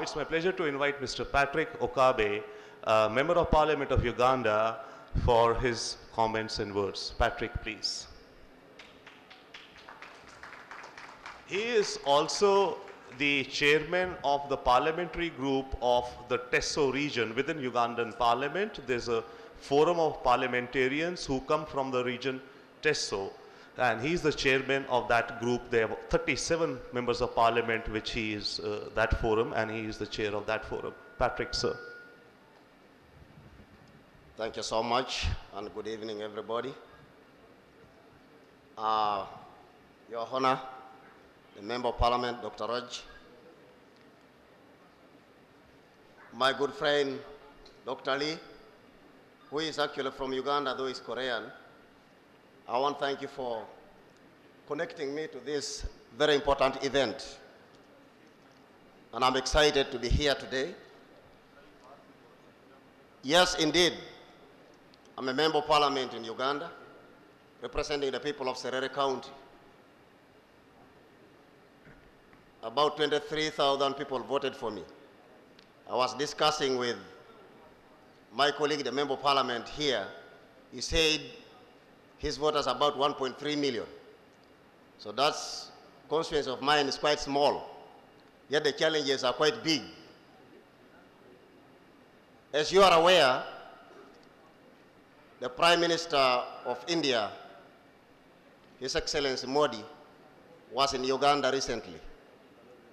it's my pleasure to invite Mr. Patrick Okabe, Member of Parliament of Uganda, for his comments and words. Patrick, please. He is also the chairman of the parliamentary group of the Teso region within Ugandan Parliament. There's a forum of parliamentarians who come from the region Teso, and he's the chairman of that group. There are 37 members of parliament, which he is that forum, and he is the chair of that forum. Patrick, sir. Thank you so much, and good evening, everybody. Your Honor, the Member of Parliament, Dr. Raj, my good friend, Dr. Lee, who is actually from Uganda, though he's Korean. I want to thank you for connecting me to this very important event. And I'm excited to be here today. Yes, indeed, I'm a Member of Parliament in Uganda, representing the people of Serere County. About 23,000 people voted for me. I was discussing with my colleague, the Member of Parliament here. He said his voters are about 1.3 million. So that's constituency of mine is quite small, yet the challenges are quite big. As you are aware, the Prime Minister of India, His Excellency Modi, was in Uganda recently,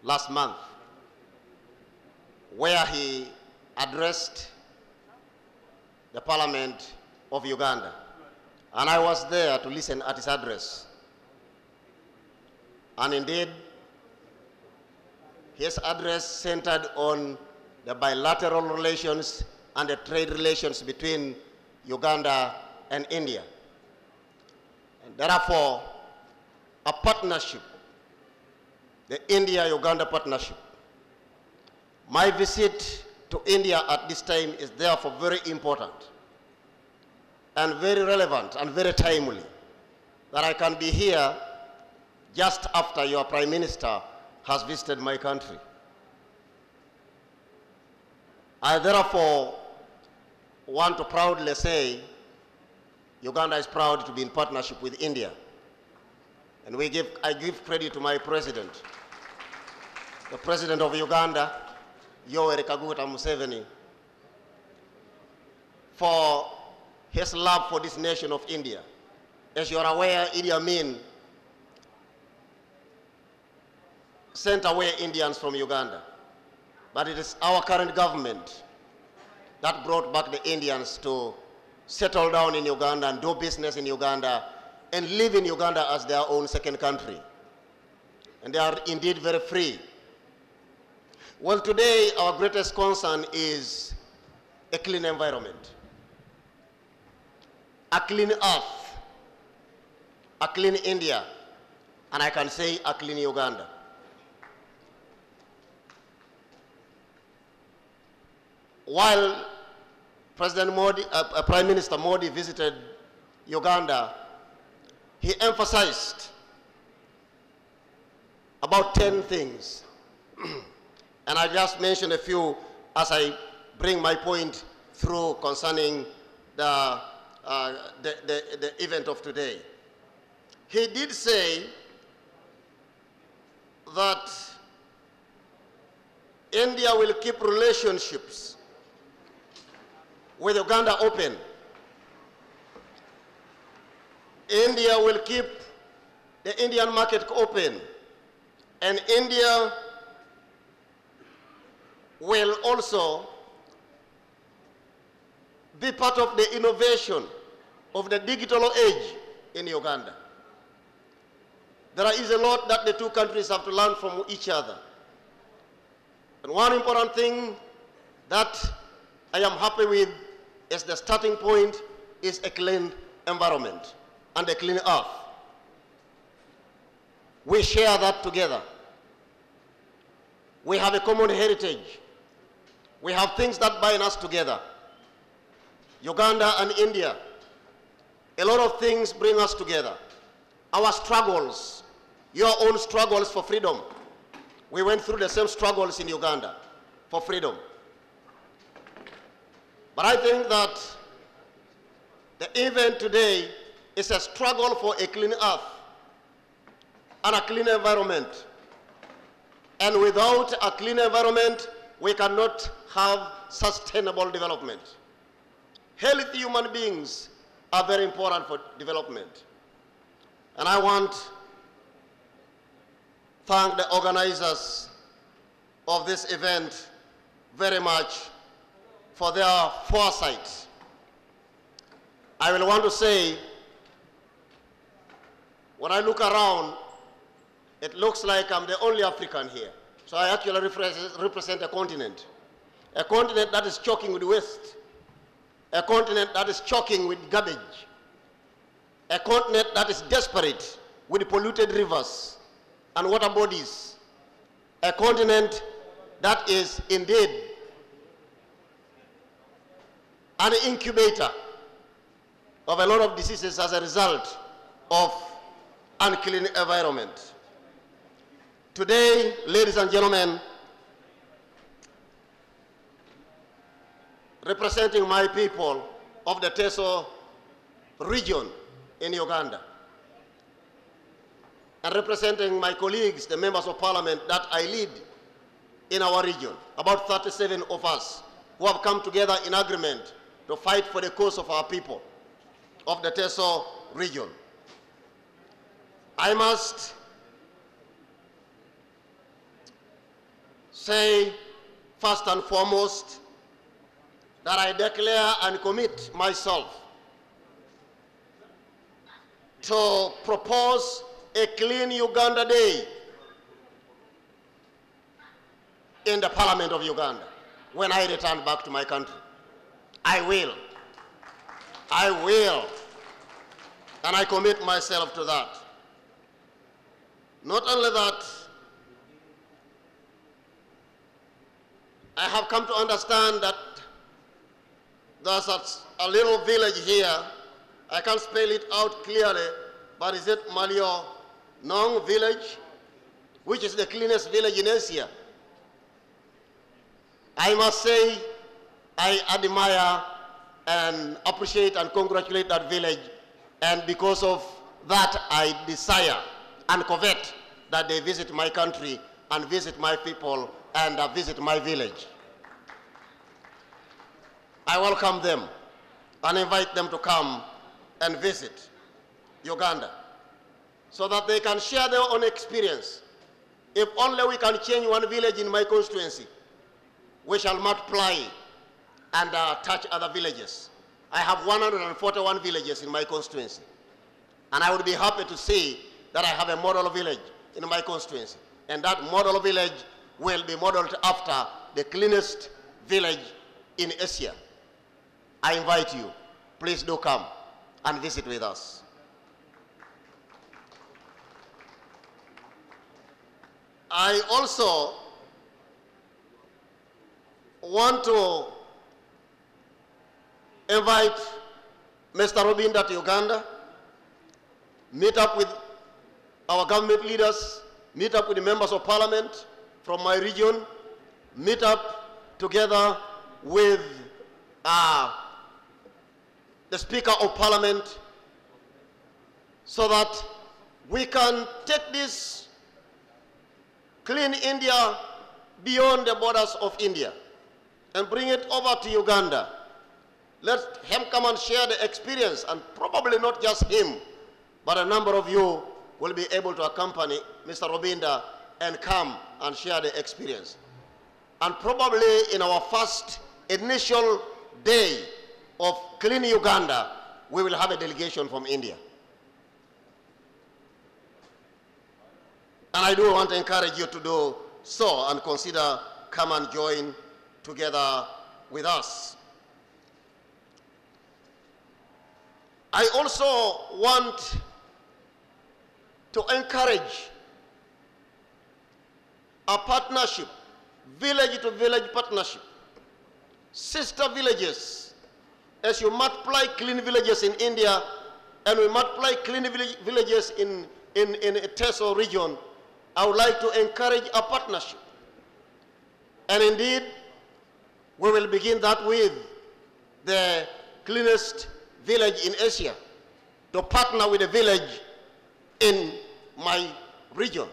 last month, where he addressed the Parliament of Uganda. And I was there to listen at his address. And indeed, his address centered on the bilateral relations and the trade relations between Uganda and India. And therefore, a partnership, the India-Uganda partnership. My visit to India at this time is therefore very important and very relevant and very timely, that I can be here just after your Prime Minister has visited my country. I therefore want to proudly say Uganda is proud to be in partnership with India. And I give credit to my president, the President of Uganda, Yoweri Kaguta Museveni, for his love for this nation of India. As you are aware, Idi Amin sent away Indians from Uganda. But it is our current government that brought back the Indians to settle down in Uganda and do business in Uganda and live in Uganda as their own second country. And they are indeed very free. Well, today our greatest concern is a clean environment, a clean earth, a clean India, and I can say a clean Uganda. While Prime Minister Modi visited Uganda, he emphasized about 10 things. And I just mentioned a few as I bring my point through concerning the event of today. He did say that India will keep relationships with Uganda open. India will keep the Indian market open, and India will also be part of the innovation of the digital age in Uganda. There is a lot that the two countries have to learn from each other. And one important thing that I am happy with is the starting point is a clean environment and a clean earth. We share that together. We have a common heritage. We have things that bind us together. Uganda and India, a lot of things bring us together. Our struggles, your own struggles for freedom. We went through the same struggles in Uganda. for freedom. But I think that the event today is a struggle for a clean earth and a clean environment. And without a clean environment, we cannot have sustainable development. Healthy human beings are very important for development. And I want to thank the organizers of this event very much for their foresight. I will want to say, when I look around, it looks like I'm the only African here. So I actually represent a continent that is choking with waste, a continent that is choking with garbage, a continent that is desperate with polluted rivers and water bodies, a continent that is indeed an incubator of a lot of diseases as a result of unclean environment. Today, ladies and gentlemen, representing my people of the Teso region in Uganda, and representing my colleagues, the members of parliament that I lead in our region, about 37 of us who have come together in agreement to fight for the cause of our people of the Teso region. I must say, first and foremost, that I declare and commit myself to propose a clean Uganda Day in the Parliament of Uganda when I return back to my country. I will. And I commit myself to that. Not only that, I have come to understand that there's a little village here. I can't spell it out clearly, but is it Malio Nong village, which is the cleanest village in Asia? I must say I admire and appreciate and congratulate that village, and because of that I desire and covet that they visit my country and visit my people and visit my village. I welcome them and invite them to come and visit Uganda so that they can share their own experience. If only we can change one village in my constituency, we shall multiply and touch other villages. I have 141 villages in my constituency, and I would be happy to see that I have a model village in my constituency, and that model village will be modeled after the cleanest village in Asia. I invite you, please do come and visit with us. I also want to invite Mr. Robinda to Uganda, meet up with our government leaders, meet up with the members of parliament from my region, meet up together with the Speaker of Parliament, so that we can take this clean India beyond the borders of India and bring it over to Uganda. Let him come and share the experience, and probably not just him, but a number of you will be able to accompany Mr. Robinda and come and share the experience. And probably in our first initial day of Clean Uganda, we will have a delegation from India. And I do want to encourage you to do so and consider come and join together with us. I also want to encourage a partnership, village-to-village partnership, sister villages. As you multiply clean villages in India, and we multiply clean villages in a Teso region, I would like to encourage a partnership. And indeed, We will begin that with the cleanest village in Asia to partner with a village in my region.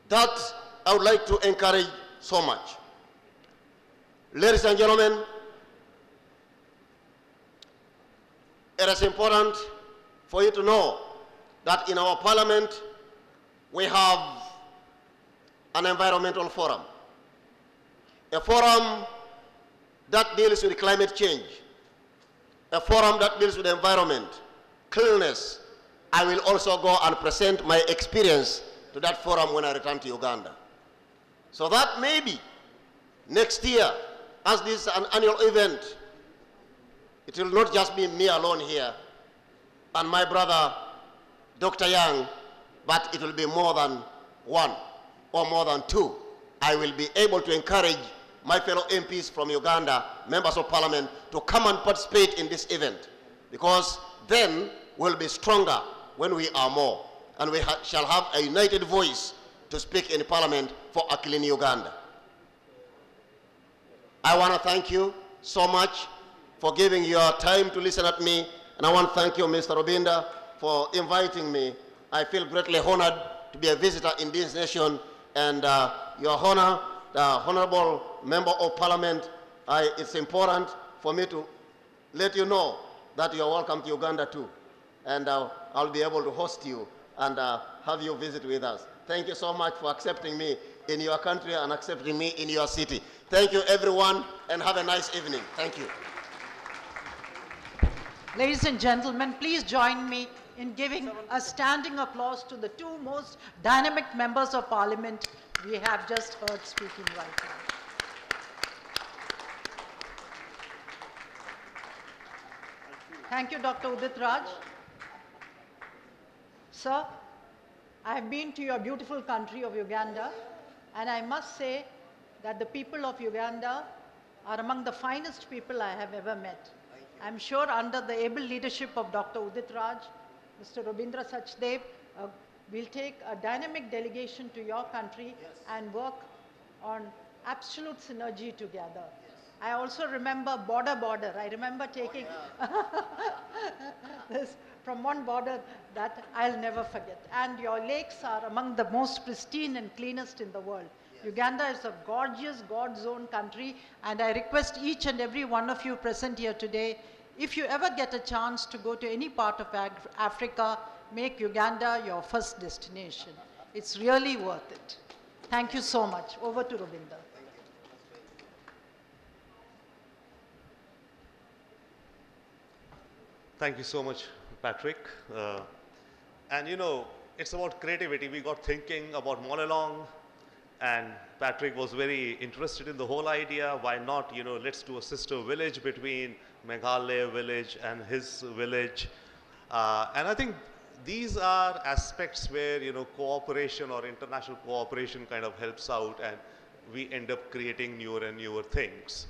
That I would like to encourage so much. Ladies and gentlemen, it is important for you to know that in our parliament, we have an environmental forum. A forum that deals with climate change. A forum that deals with the environment, cleanliness. I will also go and present my experience to that forum when I return to Uganda. So that maybe next year, as this is an annual event, it will not just be me alone here and my brother, Dr. Young, but it will be more than one or more than two. I will be able to encourage my fellow MPs from Uganda, members of parliament, to come and participate in this event, because then we'll be stronger when we are more, and we shall have a united voice to speak in parliament for a clean Uganda. I want to thank you so much for giving your time to listen at me, and I want to thank you, Mr. Rubinda, for inviting me. I feel greatly honored to be a visitor in this nation, and Your Honor, the Honorable Member of Parliament, it's important for me to let you know that you are welcome to Uganda too, and I'll be able to host you and have you visit with us. Thank you so much for accepting me in your country and accepting me in your city. Thank you, everyone, and have a nice evening. Thank you. Ladies and gentlemen, please join me in giving a standing applause to the two most dynamic members of parliament we have just heard speaking right now. Thank you, Dr. Udit Raj. Sir, I have been to your beautiful country of Uganda, and I must say that the people of Uganda are among the finest people I have ever met. I'm sure under the able leadership of Dr. Udit Raj, Mr. Robindra Sachdev, we'll take a dynamic delegation to your country and work on absolute synergy together. I also remember border. I remember taking this from one border that I'll never forget. And your lakes are among the most pristine and cleanest in the world. Uganda is a gorgeous, God's own country, and I request each and every one of you present here today, if you ever get a chance to go to any part of Africa, make Uganda your first destination. It's really worth it. Thank you so much. Over to Robinda. Thank you so much, Patrick. And you know, it's about creativity. We got thinking about Molelong, and Patrick was very interested in the whole idea. Why not, you know, let's do a sister village between Meghalaya village and his village. And I think these are aspects where, you know, cooperation or international cooperation kind of helps out, and we end up creating newer and newer things.